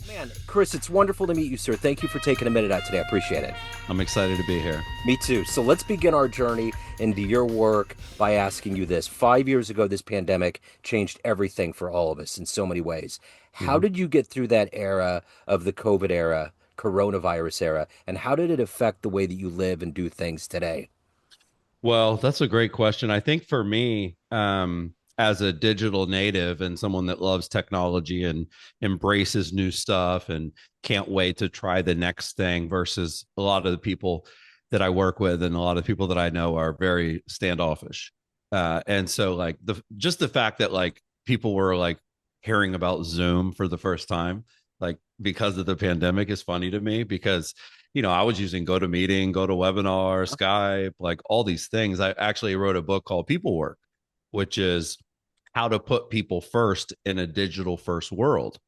Man, Chris, it's wonderful to meet you, sir. Thank you for taking a minute out today. I appreciate it. I'm excited to be here. Me too. So let's begin our journey into your work by asking you this. 5 years ago, this pandemic changed everything for all of us in so many ways. How Mhm. did you get through that era of the COVID era, coronavirus era, and how did it affect the way that you live and do things today? Well, that's a great question. I think for me, as a digital native and someone that loves technology and embraces new stuff and can't wait to try the next thing versus a lot of the people that I work with and a lot of people that I know are very standoffish. And so like the fact that like people were like hearing about Zoom for the first time, like because of the pandemic is funny to me because I was using GoToMeeting, GoToWebinar, Skype, like all these things. I actually wrote a book called People Work, which is how to put people first in a digital first world.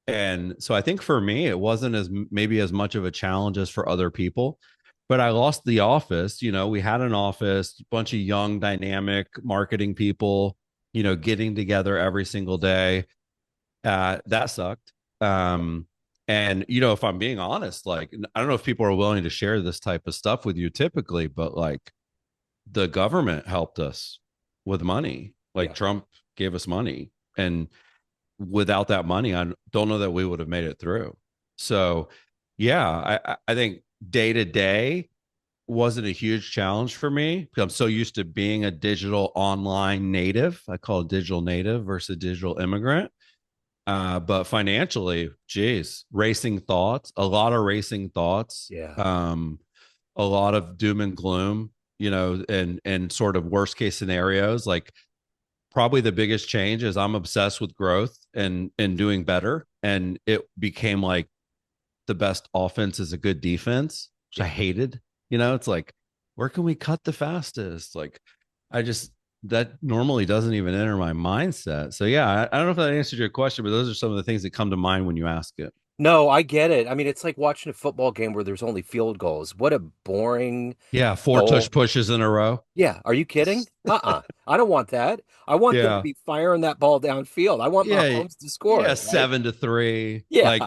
And so I think for me, it wasn't as maybe as much of a challenge as for other people, but I lost the office. We had an office, a bunch of young, dynamic marketing people, getting together every single day. That sucked. And if I'm being honest, like I don't know if people are willing to share this type of stuff with you typically, but like the government helped us with money. Like Yeah. Trump gave us money. And without that money, I don't know that we would have made it through. So yeah, I think day to day wasn't a huge challenge for me because I'm so used to being a digital online native. I call it digital native versus digital immigrant. But financially, geez, racing thoughts, a lot of racing thoughts, Yeah. a lot of doom and gloom, and sort of worst case scenarios. Like probably the biggest change is I'm obsessed with growth and doing better. And it became like the best offense is a good defense, which I Yeah. hated. It's like, where can we cut the fastest? Like, I just, that normally doesn't even enter my mindset. So, yeah, I don't know if that answered your question, but those are some of the things that come to mind when you ask it. No, I get it. I mean, it's like watching a football game where there's only field goals. What a boring, Yeah, four tush dull. pushes in a row. Yeah, are you kidding? I don't want that. I want them to Yeah. be firing that ball downfield. I want Yeah. Mahomes to Yeah. score, right? 7-3. Yeah. Like,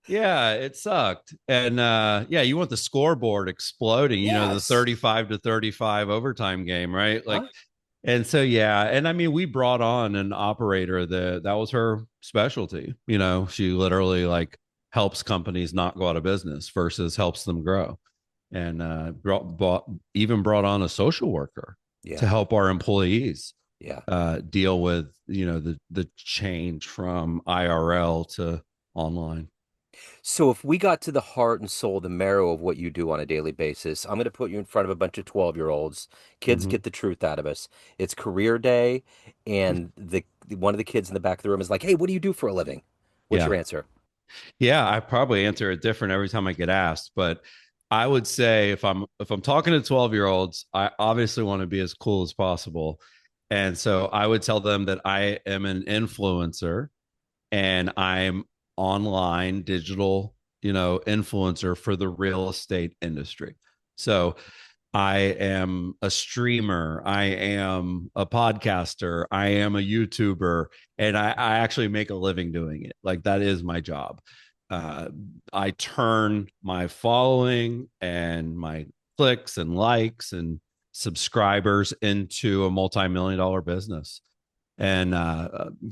yeah, it sucked. And yeah, you want the scoreboard exploding, the Yes. 35-35 overtime game, right? Like, Huh? and so yeah, and I mean, we brought on an operator that was her specialty. She literally like helps companies not go out of business versus helps them grow. And even brought on a social worker to Yeah. help our employees Yeah. deal with the change from IRL to online. So if we got to the heart and soul, the marrow of what you do on a daily basis, I'm going to put you in front of a bunch of 12-year-olds. Kids Mm-hmm. get the truth out of us. It's career day, and the one of the kids in the back of the room is like, "Hey, what do you do for a living?" What's Yeah. your answer? Yeah, I probably answer it different every time I get asked, but I would say if I'm talking to 12-year-olds, I obviously want to be as cool as possible. And so I would tell them that I am an influencer and I'm online digital, influencer for the real estate industry. So I am a streamer. I am a podcaster. I am a YouTuber, and I actually make a living doing it. Like that is my job. Uh, I turn my following and my clicks and likes and subscribers into a multi-million dollar business. And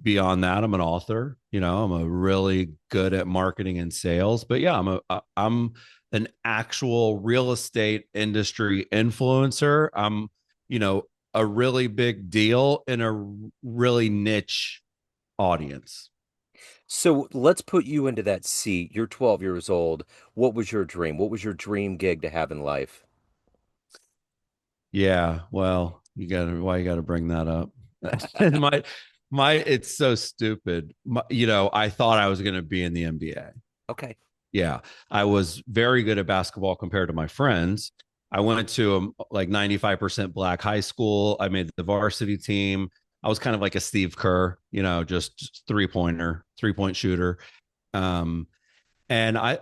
beyond that, I'm an author. I'm a really good at marketing and sales. But yeah, I'm an actual real estate industry influencer. I'm, a really big deal in a really niche audience. So let's put you into that seat. You're 12 years old. What was your dream? What was your dream gig to have in life? Yeah, well, why you gotta bring that up? And it's so stupid. I thought I was gonna be in the NBA. Okay. Yeah, I was very good at basketball compared to my friends. I went to like 95% black high school. I made the varsity team. I was kind of like a Steve Kerr, just three point shooter. Um, and I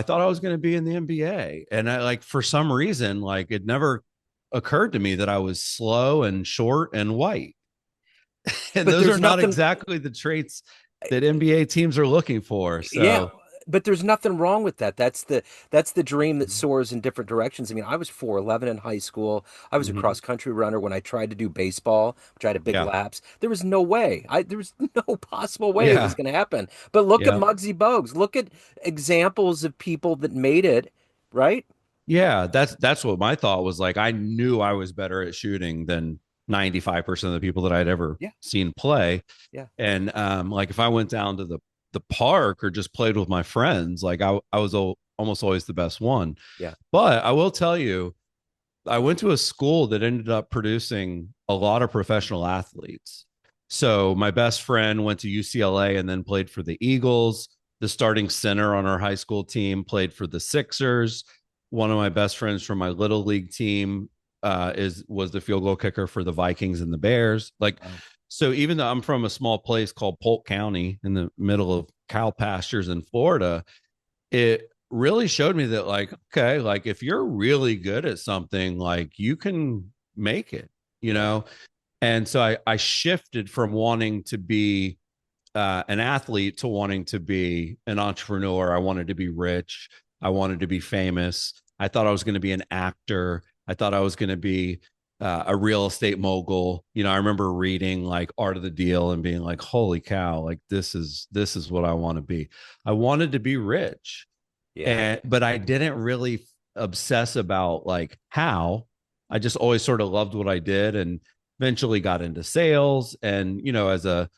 thought I was going to be in the NBA. And I like, for some reason, like it never occurred to me that I was slow and short and white. And But those are there's not nothing. exactly the traits that NBA teams are looking for. Yeah, So, But there's nothing wrong with that. That's the dream that soars in different directions. I mean, I was 4'11" in high school. I was a Hmm. cross country runner when I tried to do baseball, which I had a big Yeah. laps. There was no way. There was no possible way it was Yeah. going to happen. But look at Yeah. Muggsy Bogues. Look at examples of people that made it, right? Yeah, that's what my thought was. Like, I knew I was better at shooting than 95% of the people that I'd ever Yeah, seen play. yeah, And like if I went down to the park or just played with my friends, like I was almost always the best one. yeah. But I will tell you, I went to a school that ended up producing a lot of professional athletes. So my best friend went to UCLA and then played for the Eagles. The starting center on our high school team played for the Sixers. One of my best friends from my little league team is was the field goal kicker for the Vikings and the Bears. Like, Wow. so even though I'm from a small place called Polk County in the middle of cow pastures in Florida, it really showed me that, like, okay, like if you're really good at something, like you can make it, you Yeah, know. And so I shifted from wanting to be an athlete to wanting to be an entrepreneur. I wanted to be rich. I wanted to be famous. I thought I was going to be an actor. I thought I was going to be a real estate mogul. You know, I remember reading like Art of the Deal and being like, "Holy cow! Like this is what I want to be." I wanted to be rich, yeah. and but I didn't really obsess about like how. I just always sort of loved what I did, and eventually got into sales. And you know, as a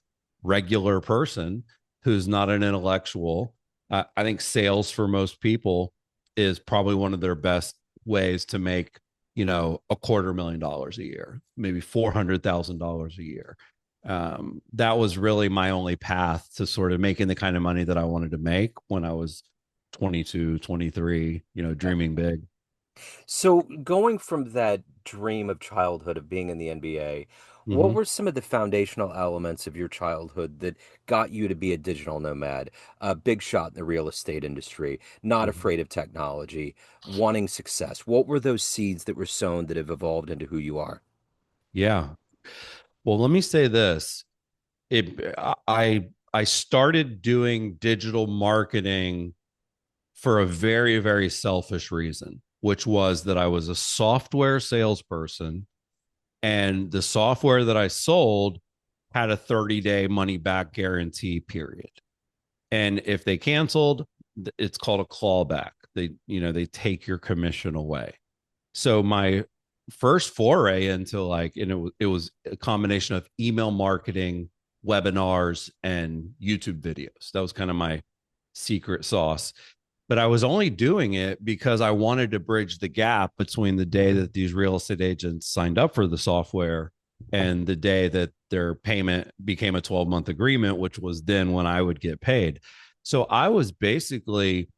regular person who's not an intellectual, I think sales for most people is probably one of their best ways to make, you know, $250,000 a year, maybe $400,000 a year. That was really my only path to sort of making the kind of money that I wanted to make when I was 22, 23, you know, Yeah. dreaming big. So going from that dream of childhood of being in the NBA, what Mm-hmm. were some of the foundational elements of your childhood that got you to be a digital nomad, a big shot in the real estate industry, not Mm-hmm. afraid of technology, wanting success? What were those seeds that were sown that have evolved into who you are? Yeah. Well, let me say this. I started doing digital marketing for a very, very selfish reason, which was that I was a software salesperson, and the software that I sold had a 30-day money back guarantee period. And if they canceled, it's called a clawback. They take your commission away. So my first foray into like, and it was a combination of email marketing, webinars, and YouTube videos. That was kind of my secret sauce. But I was only doing it because I wanted to bridge the gap between the day that these real estate agents signed up for the software and the day that their payment became a 12-month agreement, which was then when I would get paid. So I was basically,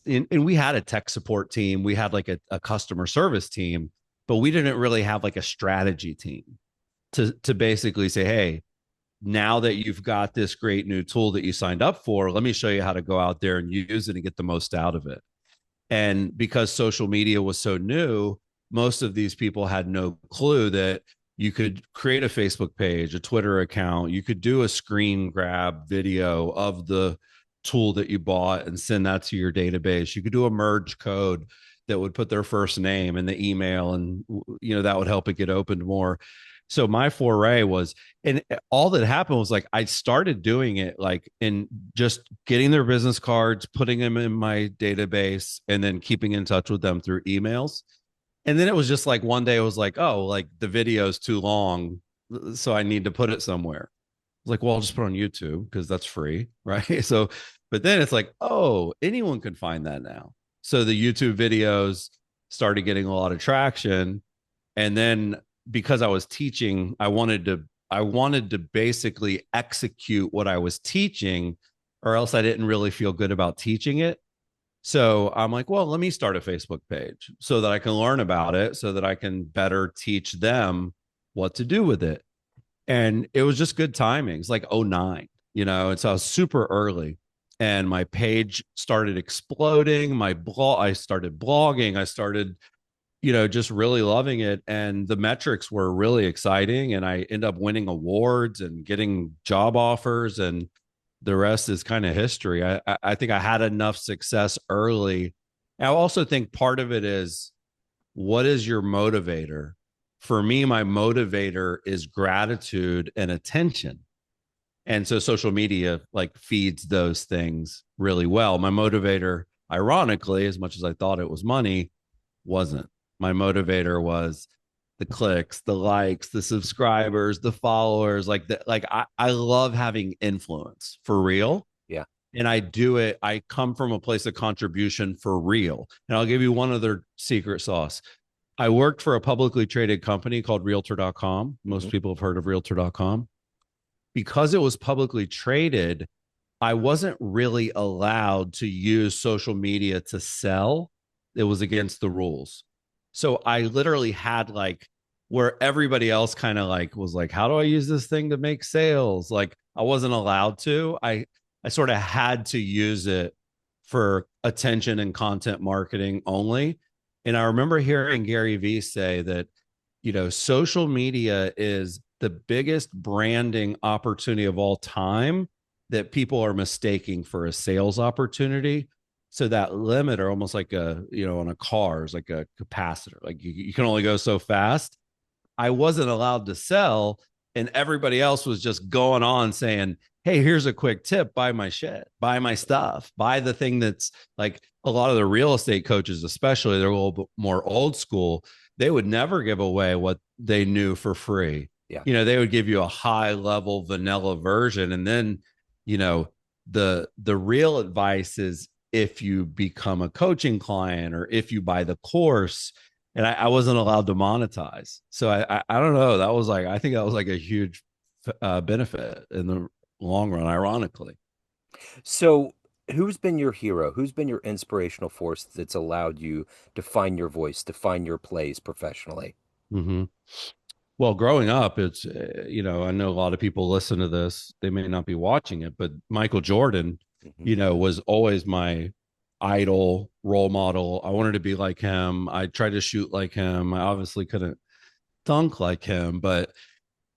and we had a tech support team, we had like a customer service team, but we didn't really have like a strategy team to basically say, hey, now that you've got this great new tool that you signed up for, let me show you how to go out there and use it and get the most out of it. And because social media was so new, most of these people had no clue that you could create a Facebook page, a Twitter account, you could do a screen grab video of the tool that you bought and send that to your database. You could do a merge code that would put their first name in the email, and you know that would help it get opened more. So my foray was, and all that happened was like I started doing it like in just getting their business cards, putting them in my database, and then keeping in touch with them through emails. And then it was just like one day it was like, oh, like the video is too long, so I need to put it somewhere. I was like, well, I'll just put it on YouTube because that's free, right? So, but then it's like, oh, anyone can find that now. So the YouTube videos started getting a lot of traction, and then because I was teaching, I wanted to basically execute what I was teaching, or else I didn't really feel good about teaching it. So I'm like, well, let me start a Facebook page so that I can learn about it, so that I can better teach them what to do with it. And it was just good timing. It's like '09, you know, and so I was super early. And my page started exploding. I started blogging. I started, you know, just really loving it. And the metrics were really exciting. And I ended up winning awards and getting job offers. And the rest is kind of history. I think I had enough success early. I also think part of it is, what is your motivator? For me, my motivator is gratitude and attention. And so social media like feeds those things really well. My motivator, ironically, as much as I thought it was money, wasn't. My motivator was the clicks, the likes, the subscribers, the followers. I love having influence for real. Yeah. And I do it. I come from a place of contribution for real. And I'll give you one other secret sauce. I worked for a publicly traded company called Realtor.com. Most Hmm. people have heard of Realtor.com. Because it was publicly traded, I wasn't really allowed to use social media to sell. It was against the rules. So I literally had like, where everybody else kind of like was like, how do I use this thing to make sales? Like I wasn't allowed to. I sort of had to use it for attention and content marketing only. And I remember hearing Gary Vee say that, social media is the biggest branding opportunity of all time that people are mistaking for a sales opportunity. So that limiter, almost like on a car, is like a capacitor. Like you can only go so fast. I wasn't allowed to sell, and everybody else was just going on saying, "Hey, here's a quick tip: buy my shit, buy my stuff, buy the thing that's like." A lot of the real estate coaches, especially, they're a little bit more old school. They would never give away what they knew for free. Yeah. They would give you a high level vanilla version, and then, you know, the real advice is if you become a coaching client or if you buy the course, and I wasn't allowed to monetize. So I don't know. That was like, I think that was like a huge benefit in the long run, ironically. So, who's been your hero? Who's been your inspirational force that's allowed you to find your voice, to find your place professionally? Mm-hmm. Well, growing up, it's, I know a lot of people listen to this. They may not be watching it, but Michael Jordan, Hmm. was always my idol, role model. I wanted to be like him. I tried to shoot like him. I obviously couldn't dunk like him, but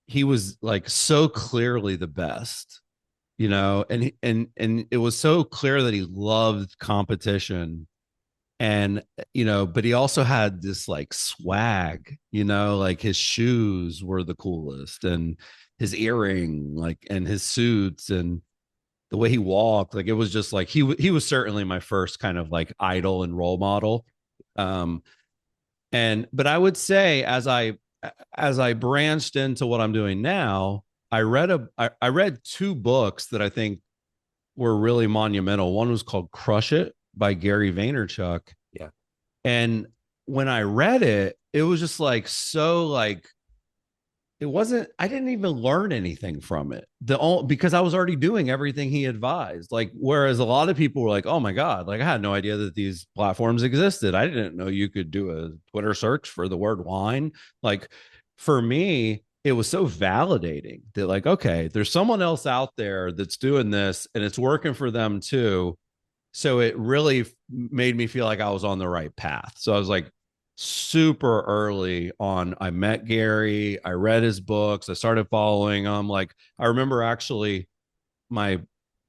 he was like so clearly the best, and it was so clear that he loved competition. And but he also had this like swag, like his shoes were the coolest, and his earring, like, and his suits, and the way he walked, like it was just like he was certainly my first kind of like idol and role model. um and but I would say, as I branched into what I'm doing now, I read two books that I think were really monumental. One was called Crush It by Gary Vaynerchuk. Yeah. And when I read it, it was just like, so like, it wasn't, I didn't even learn anything from it. Because I was already doing everything he advised. Like, whereas a lot of people were like, oh my God, like I had no idea that these platforms existed. I didn't know you could do a Twitter search for the word wine. Like, for me, it was so validating that, like, okay, there's someone else out there that's doing this and it's working for them too. So it really made me feel like I was on the right path. So I was like super early on. I met Gary, I read his books, I started following him. Like, I remember actually my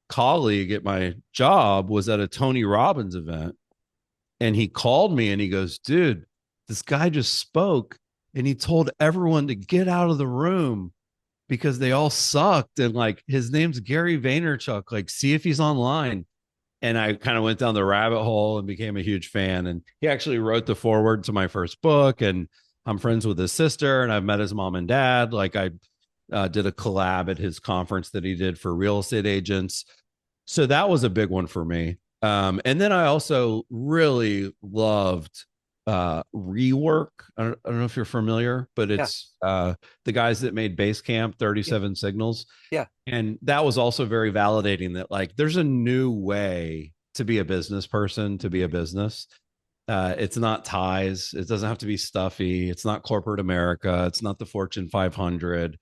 colleague at my job was at a Tony Robbins event, and he called me and he goes, dude, this guy just spoke and he told everyone to get out of the room because they all sucked. And like, his name's Gary Vaynerchuk. Like, see if he's online. And I kind of went down the rabbit hole and became a huge fan. And he actually wrote the foreword to my first book. And I'm friends with his sister, and I've met his mom and dad. Like, I did a collab at his conference that he did for real estate agents. So that was a big one for me. And then I also really loved Rework. I don't know if you're familiar, but Yeah. it's the guys that made Basecamp, Yeah. 37 Signals. Yeah. And that was also very validating that, like, there's a new way to be a business person, to be a business. It's not ties. It doesn't have to be stuffy. It's not corporate America. It's not the Fortune 500.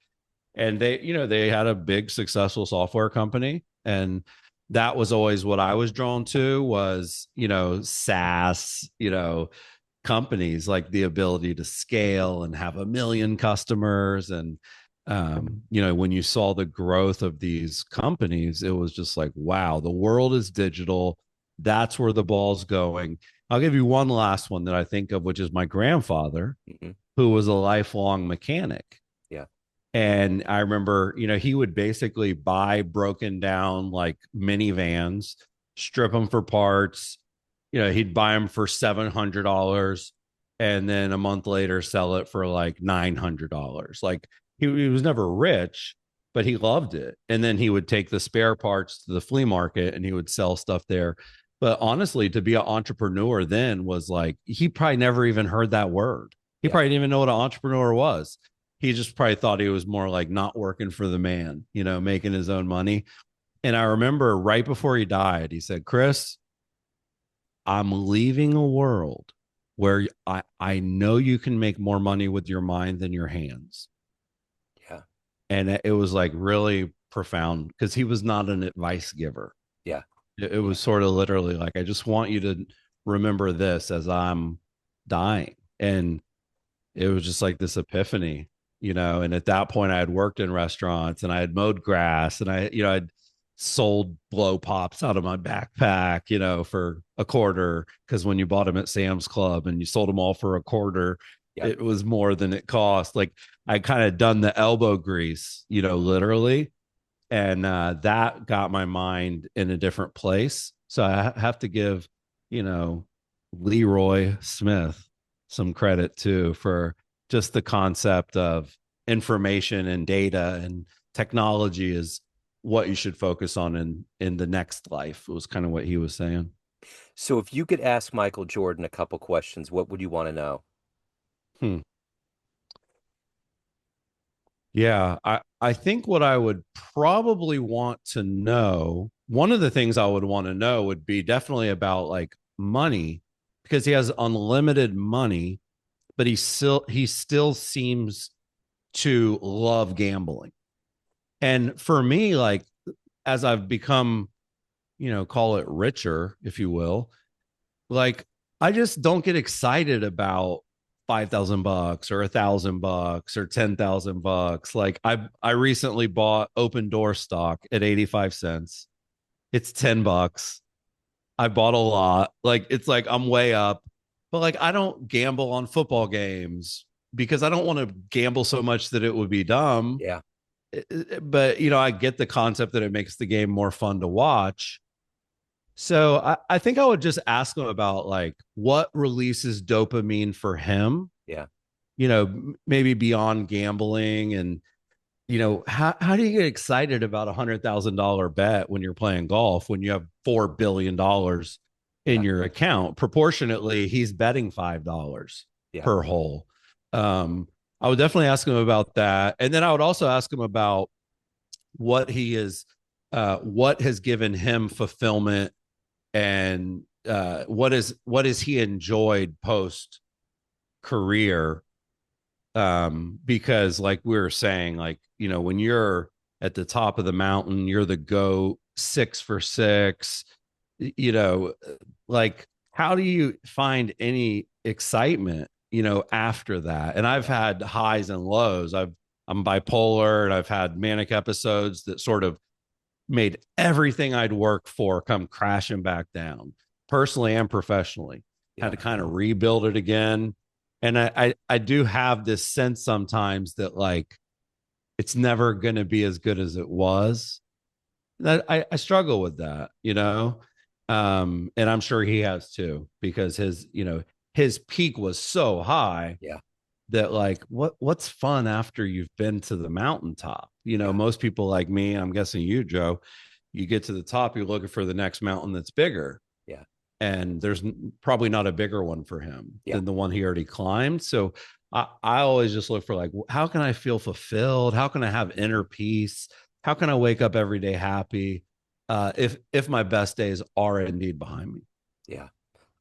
And they had a big successful software company. And that was always what I was drawn to, was, SaaS, companies, like the ability to scale and have a million customers. And When you saw the growth of these companies, it was just like, wow, the world is digital. That's where the ball's going. I'll give you one last one that I think of, which is my grandfather, Hmm. who was a lifelong mechanic. Yeah. And I remember, he would basically buy broken down like minivans, strip them for parts. He'd buy them for $700 and then a month later sell it for like $900. Like he was never rich, but he loved it. And then he would take the spare parts to the flea market and he would sell stuff there. But honestly, to be an entrepreneur then was like, he probably never even heard that word. He Yeah. probably didn't even know what an entrepreneur was. He just probably thought he was more like not working for the man, making his own money. And I remember right before he died, he said, Chris, I'm leaving a world where I know you can make more money with your mind than your hands. Yeah. And it was like really profound because he was not an advice giver. Yeah. It Yeah. was sort of literally like, I just want you to remember this as I'm dying. And it was just like this epiphany, and at that point I had worked in restaurants and I had mowed grass and I'd sold blow pops out of my backpack, for a quarter. Cause when you bought them at Sam's Club and you sold them all for a quarter, Yeah. it was more than it cost. Like I kind of done the elbow grease, literally. And that got my mind in a different place. So I have to give, you know, Leroy Smith some credit too for just the concept of information and data and technology is what you should focus on in the next life. It was kind of what he was saying. So if you could ask Michael Jordan a couple questions, what would you want to know? Hmm. Yeah, I think what I would probably want to know, one of the things I would want to know would be definitely about like money because he has unlimited money, but he still seems to love gambling. And for me, like as I've become, call it richer, if you will, like I just don't get excited about $5,000 or $1,000 or $10,000. Like I recently bought Open Door stock at 85 cents. It's $10. I bought a lot. Like it's like I'm way up, but like I don't gamble on football games because I don't want to gamble so much that it would be dumb. Yeah. But I get the concept that it makes the game more fun to watch. So I think I would just ask him about like what releases dopamine for him, Yeah. maybe beyond gambling and how do you get excited about $100,000 bet when you're playing golf when you have $4 billion in Yeah. your account? Proportionately, he's betting $5 Yeah. per hole. I would definitely ask him about that. And then I would also ask him about what he is what has given him fulfillment and what is he enjoyed post career, because like we were saying, like when you're at the top of the mountain, you're the go 6 for 6, you know like how do you find any excitement after that? And I've Yeah. had highs and lows. I'm bipolar and I've had manic episodes that sort of made everything I'd worked for come crashing back down, personally and professionally. Had Yeah. to kind of rebuild it again. And I do have this sense sometimes that like it's never going to be as good as it was. That I struggle with that, and I'm sure he has too, because his peak was so high Yeah. that like what's fun after you've been to the mountaintop. Yeah. Most people like me, I'm guessing you, Joe, you get to the top, you're looking for the next mountain that's bigger, Yeah. and there's probably not a bigger one for him Yeah. than the one he already climbed. So I always just look for like, how can I feel fulfilled? How can I have inner peace? How can I wake up every day happy? If my best days are indeed behind me. Yeah.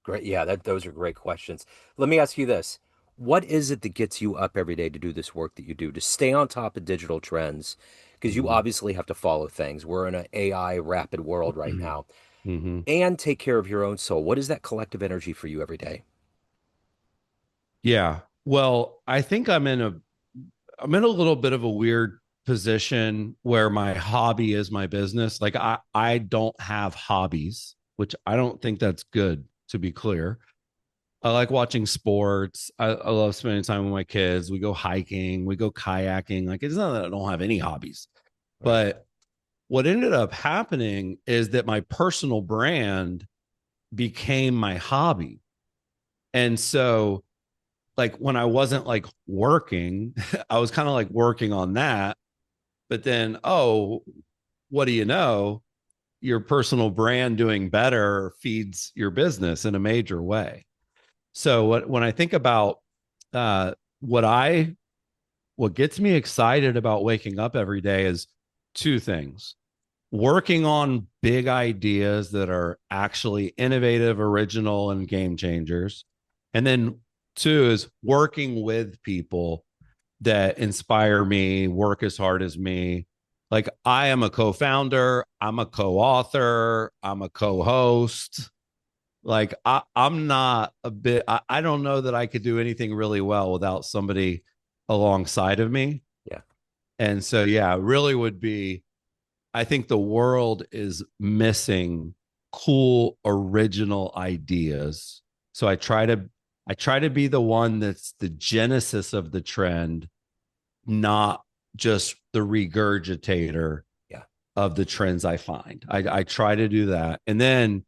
Great. Yeah, those are great questions. Let me ask you this. What is it that gets you up every day to do this work that you do, to stay on top of digital trends? Because you Mm-hmm. obviously have to follow things. We're in an AI rapid world right now, Mm-hmm. and take care of your own soul. What is that collective energy for you every day? Yeah. Well, I think I'm in I'm in a little bit of a weird position where my hobby is my business. Like I don't have hobbies, which I don't think that's good, to be clear. I like watching sports. I love spending time with my kids. We go hiking, we go kayaking. Like it's not that I don't have any hobbies, Right. but what ended up happening is that my personal brand became my hobby. And so like when I wasn't like working, I was kind of like working on that. But then, oh, what do you know? Your personal brand doing better feeds your business in a major way. So when I think about uh, what I what gets me excited about waking up every day is two things: working on big ideas that are actually innovative, original, and game changers, and then two is working with people that inspire me, work as hard as me. Like I am a co-founder, I'm a co-author, I'm a co-host. Like I'm not a bit. I don't know that I could do anything really well without somebody alongside of me. Yeah. And so, yeah, it really would be. I think the world is missing cool, original ideas. So I try to be the one that's the genesis of the trend, not just the regurgitator Yeah. of the trends I find. I try to do that. And then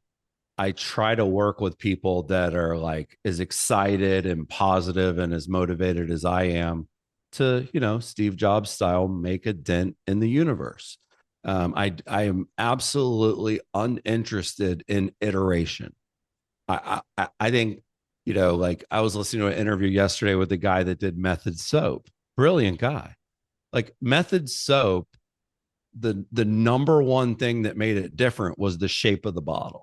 I try to work with people that are like as excited and positive and as motivated as I am to, Steve Jobs style, make a dent in the universe. I am absolutely uninterested in iteration. I think, like I was listening to an interview yesterday with the guy that did Method Soap. Brilliant guy. Like Method Soap, the number one thing that made it different was the shape of the bottle.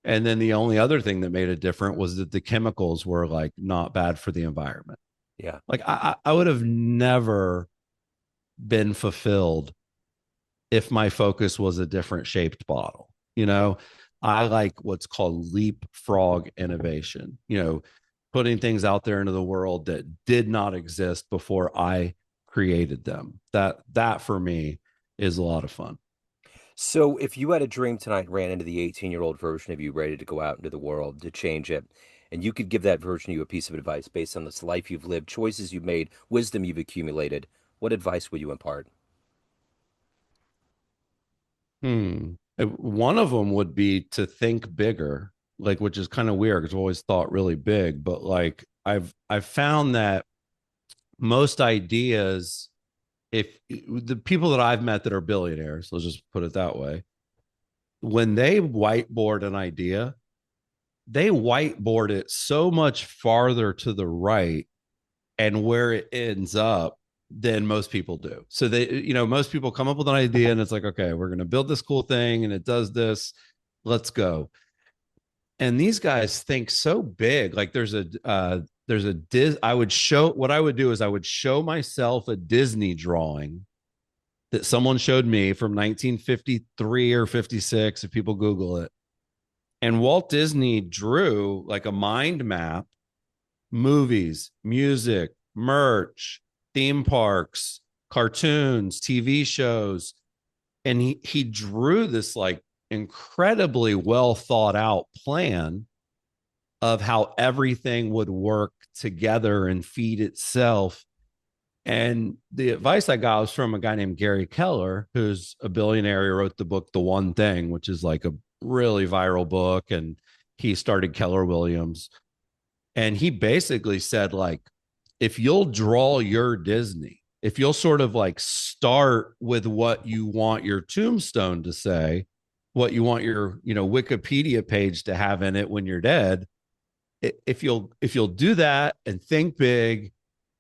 And then the only other thing that made it different was that the chemicals were like not bad for the environment. Yeah. Like I would have never been fulfilled if my focus was a different shaped bottle. I like what's called leapfrog innovation, putting things out there into the world that did not exist before I created them. That for me is a lot of fun. So, if you had a dream tonight, ran into the 18-year-old version of you ready to go out into the world to change it, and you could give that version of you a piece of advice based on this life you've lived, choices you've made, wisdom you've accumulated, what advice would you impart? One of them would be to think bigger, like which is kind of weird because I've always thought really big, but like I've found that most ideas, if the people that I've met that are billionaires, let's just put it that way, when they whiteboard an idea, they whiteboard it so much farther to the right and where it ends up than most people do. So most people come up with an idea and it's like, okay, we're going to build this cool thing and it does this. Let's go. And these guys think so big. Like there's a I would show what I would do is I would show myself a Disney drawing that someone showed me from 1953 or 56 if people Google it. And Walt Disney drew like a mind map: movies, music, merch, theme parks, cartoons, TV shows. And he drew this like incredibly well thought out plan of how everything would work together and feed itself. And the advice I got was from a guy named Gary Keller, who's a billionaire. He wrote the book The One Thing, which is like a really viral book. And he started Keller Williams. And he basically said, like, if you'll draw your Disney, if you'll sort of like start with what you want your tombstone to say, what you want your, Wikipedia page to have in it when you're dead, if you'll do that and think big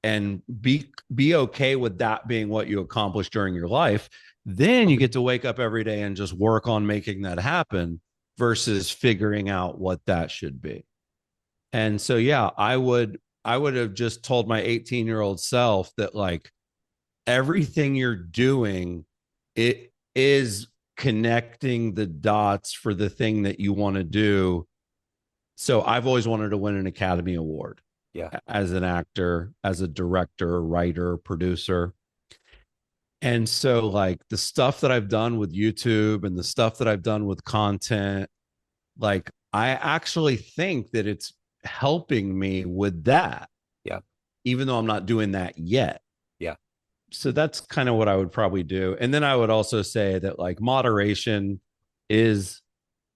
and be okay with that being what you accomplish during your life, then you get to wake up every day and just work on making that happen versus figuring out what that should be. And so, yeah, I would have just told my 18-year-old self that like everything you're doing, it is connecting the dots for the thing that you want to do. So I've always wanted to win an Academy Award. Yeah. as an actor, as a director, writer, producer. And so, like, the stuff that I've done with YouTube and the stuff that I've done with content, like, I actually think that it's helping me with that, Yeah. even though I'm not doing that yet. Yeah. So that's kind of what I would probably do. And then I would also say that, like, moderation is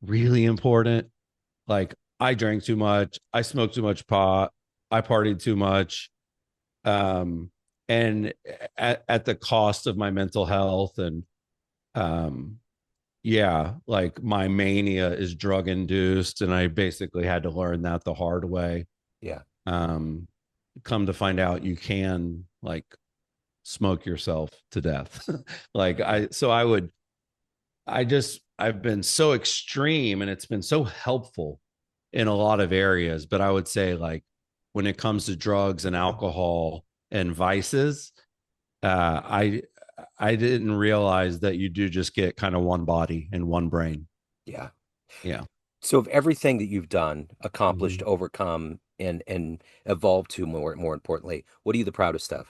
really important. Like, I drank too much, I smoked too much pot, I partied too much, um, and at the cost of my mental health. And um, yeah, like, my mania is drug induced, and I basically had to learn that the hard way. Yeah. Um, Come to find out, you can, like, smoke yourself to death. Like, I've been so extreme, and it's been so helpful in a lot of areas. But I would say, like, when it comes to drugs and alcohol and vices, uh, I I didn't realize that you do just get kind of one body and one brain. Yeah. Yeah. So of everything that you've done, accomplished, Mhm. overcome, and evolved to, more importantly, what are you the proudest of?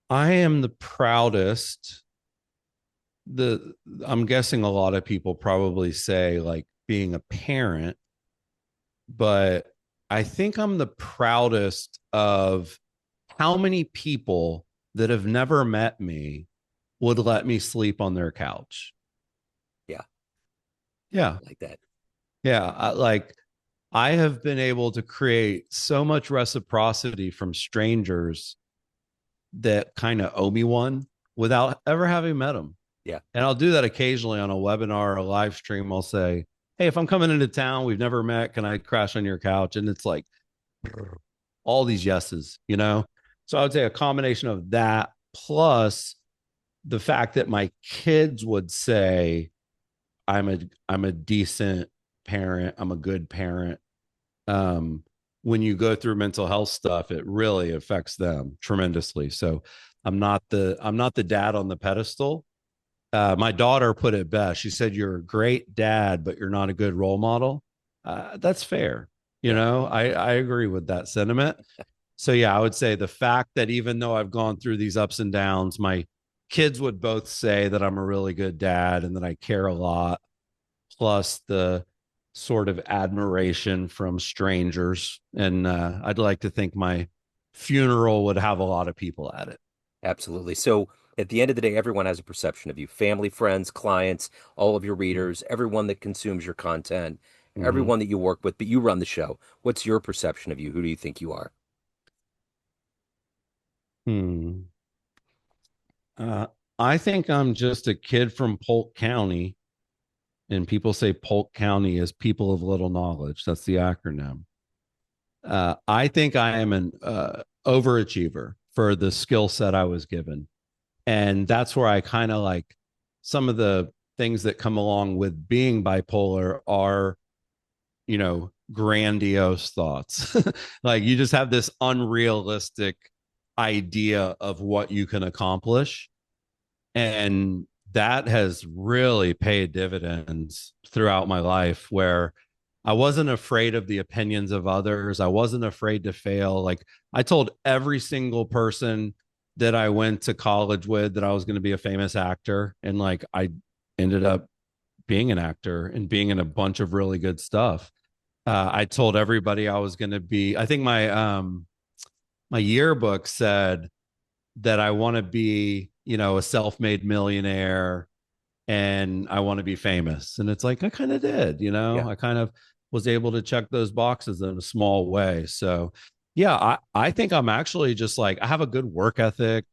I am the proudest. The I'm guessing a lot of people probably say, like, being a parent, but I think I'm the proudest of how many people that have never met me would let me sleep on their couch. Yeah. Yeah. Like that. Yeah. I have been able to create so much reciprocity from strangers that kind of owe me one without ever having met them. Yeah. And I'll do that occasionally on a webinar or a live stream. I'll say, hey, if I'm coming into town, we've never met, can I crash on your couch? And it's like all these yeses, you know? So I would say a combination of that plus the fact that my kids would say, I'm a decent parent, I'm a good parent. um, when you go through mental health stuff, it really affects them tremendously. So I'm not the dad on the pedestal. My daughter put it best. She said, "You're a great dad, but you're not a good role model." That's fair. You Yeah. know, I agree with that sentiment. So yeah, I would say the fact that even though I've gone through these ups and downs, my kids would both say that I'm a really good dad and that I care a lot, plus the sort of admiration from strangers. And I'd like to think my funeral would have a lot of people at it. Absolutely. So at the end of the day, everyone has a perception of you. Family, friends, clients, all of your readers, everyone that consumes your content, Mm-hmm. everyone that you work with, but you run the show. What's your perception of you? Who do you think you are? Hmm. Uh, I think I'm just a kid from Polk County, and people say Polk County is people of little knowledge. That's the acronym. I think I am an overachiever for the skill set I was given. And that's where I kind of like some of the things that come along with being bipolar are, grandiose thoughts. Like, you just have this unrealistic idea of what you can accomplish. And that has really paid dividends throughout my life, where I wasn't afraid of the opinions of others. I wasn't afraid to fail. Like, I told every single person that I went to college with that I was going to be a famous actor. And, like, I ended up being an actor and being in a bunch of really good stuff. I told everybody I was going to be, I think my yearbook said that I want to be, a self-made millionaire and I want to be famous. And it's like, I kind of did, Yeah. I kind of was able to check those boxes in a small way. So yeah, I think I'm actually just like, I have a good work ethic.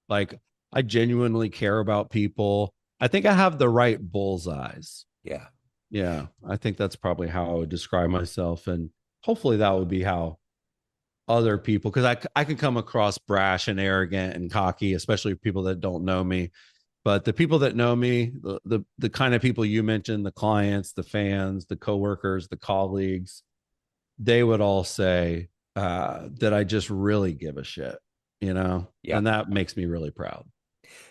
Like, I genuinely care about people. I think I have the right bullseyes. Yeah. Yeah, I think that's probably how I would describe myself. And hopefully that would be how other people, because I could come across brash and arrogant and cocky, especially people that don't know me. But the people that know me, the kind of people you mentioned, the clients, the fans, the coworkers, the colleagues, they would all say that I just really give a shit, Yeah. and that makes me really proud.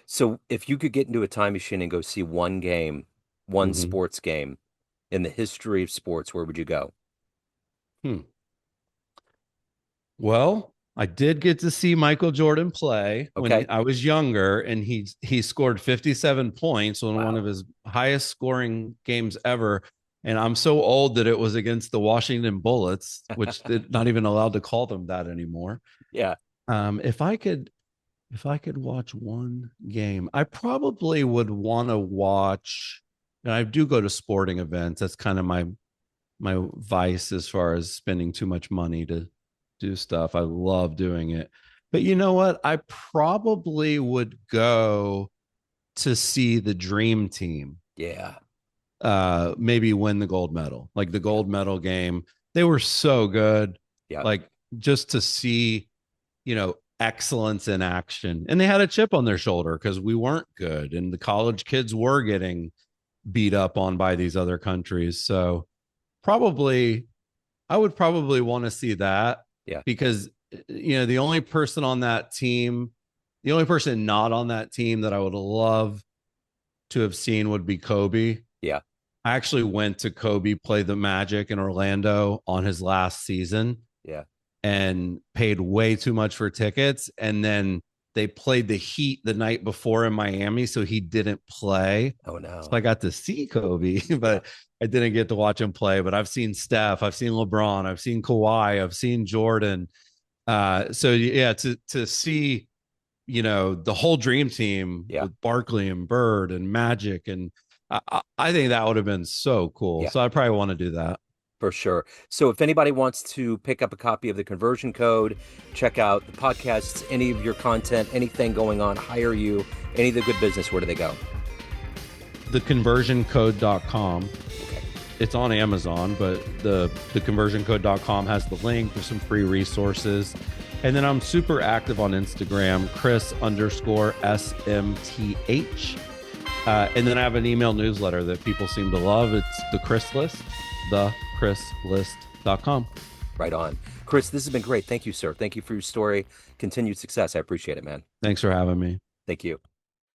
So if you could get into a time machine and go see one game, one Mm-hmm. sports game in the history of sports, where would you go? Hmm. Well, I did get to see Michael Jordan play when Okay. I was younger, and he scored 57 points on one of Wow. his highest scoring games ever. And I'm so old that it was against the Washington Bullets, which they're not even allowed to call them that anymore. Yeah. If I could watch one game, I probably would want to watch. And I do go to sporting events. That's kind of my vice as far as spending too much money to do stuff. I love doing it. But you know what? I probably would go to see the dream team Yeah. maybe win the gold medal. Like the Yeah. gold medal game. They were so good. Yeah. Like just to see, excellence in action. And they had a chip on their shoulder because we weren't good and the college kids were getting beat up on by these other countries. So probably I would probably want to see that Yeah. because the only person on that team, the only person not on that team that I would love to have seen would be Kobe. Yeah. I actually went to Kobe play the Magic in Orlando on his last season Yeah. and paid way too much for tickets. And then they played the Heat the night before in Miami, so he didn't play. Oh So no. I got to see Kobe, Yeah. but I didn't get to watch him play. But I've seen Steph, I've seen LeBron, I've seen Kawhi, I've seen Jordan. So yeah, to see the whole dream team Yeah. with Barkley and Bird and Magic, and I think that would have been so cool. Yeah. So I probably want to do that. For sure. So if anybody wants to pick up a copy of the conversion code, check out the podcasts, any of your content, anything going on, hire you, any of the good business, where do they go? Theconversioncode.com. Okay. It's on Amazon, but the conversioncode.com has the link. There's some free resources. And then I'm super active on Instagram, Chris_SMTH. And then I have an email newsletter that people seem to love. It's the Chris List, thechrislist.com. Right on. Chris, this has been great. Thank you, sir. Thank you for your story. Continued success. I appreciate it, man. Thanks for having me. Thank you.